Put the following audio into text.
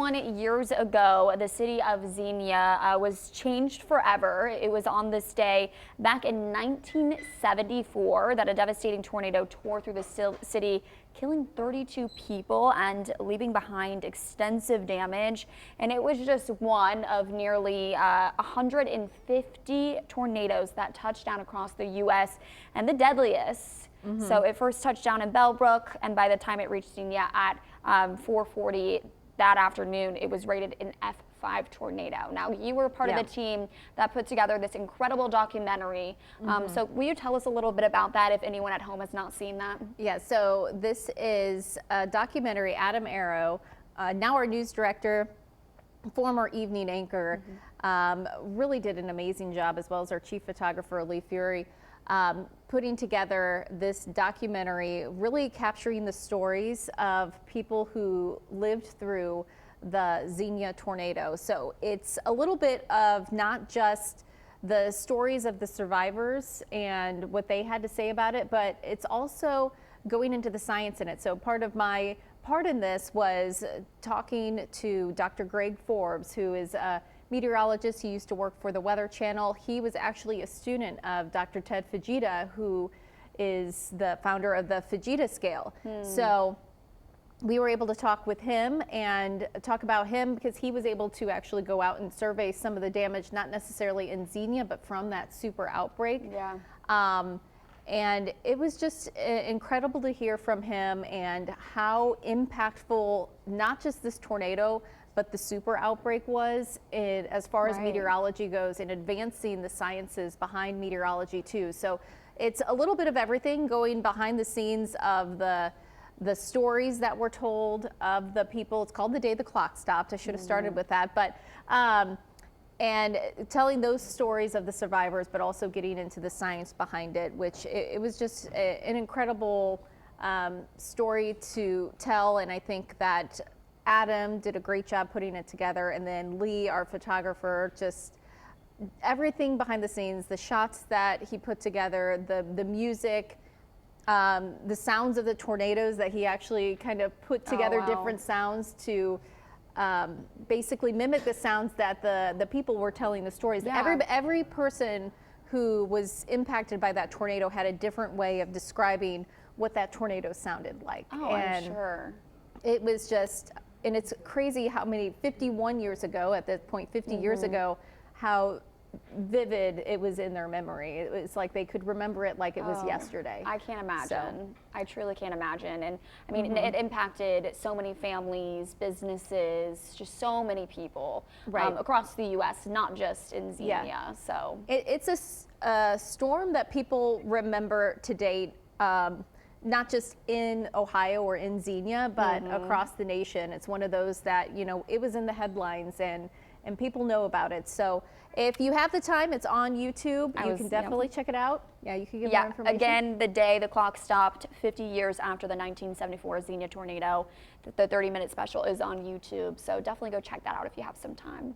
51 years ago, the city of Xenia was changed forever. It was on this day back in 1974 that a devastating tornado tore through the city, killing 32 people and leaving behind extensive damage. And it was just one of nearly 150 tornadoes that touched down across the U.S. and the deadliest. So it first touched down in Bellbrook, and by the time it reached Xenia at 4:40 that afternoon, it was rated an F5 tornado. Now, you were part of the team that put together this incredible documentary. So will you tell us a little bit about that if anyone at home has not seen that? Yeah, so this is a documentary. Adam Arrow, now our news director, former evening anchor, really did an amazing job, as well as our chief photographer, Lee Fury, putting together this documentary, really capturing the stories of people who lived through the Xenia tornado. So it's a little bit of not just the stories of the survivors and what they had to say about it, but it's also going into the science in it. So part of my part in this was talking to Dr. Greg Forbes, who is a meteorologist. He used to work for the Weather Channel. He was actually a student of Dr. Ted Fujita, who is the founder of the Fujita scale. So we were able to talk with him and talk about him because he was able to actually go out and survey some of the damage, not necessarily in Xenia, but from that super outbreak. And it was just incredible to hear from him and how impactful not just this tornado, but the super outbreak was as far as meteorology goes, in advancing the sciences behind meteorology too. So it's a little bit of everything, going behind the scenes of the stories that were told of the people. It's called The Day the Clock Stopped. I should have started with that, but and telling those stories of the survivors, but also getting into the science behind it, which it was just an incredible story to tell. And I think that Adam did a great job putting it together, and then Lee, our photographer, just everything behind the scenes, the shots that he put together, the music, the sounds of the tornadoes that he actually kind of put together, different sounds to basically mimic the sounds that the people were telling the stories. Every person who was impacted by that tornado had a different way of describing what that tornado sounded like. I'm sure. It was just, and it's crazy how many, 51 years ago, at that point, 50 years ago, how vivid it was in their memory. It was like they could remember it like it was yesterday. I can't imagine. I truly can't imagine. And I mean, it impacted so many families, businesses, just so many people across the U.S., not just in Xenia. So it's a storm that people remember to date. Not just in Ohio or in Xenia, but across the nation. It's one of those that, you know, it was in the headlines and people know about it. So if you have the time, it's on YouTube. You can definitely check it out. Yeah, you can get more information. Again, The Day the Clock Stopped, 50 years after the 1974 Xenia tornado. The 30-minute special is on YouTube. So definitely go check that out if you have some time.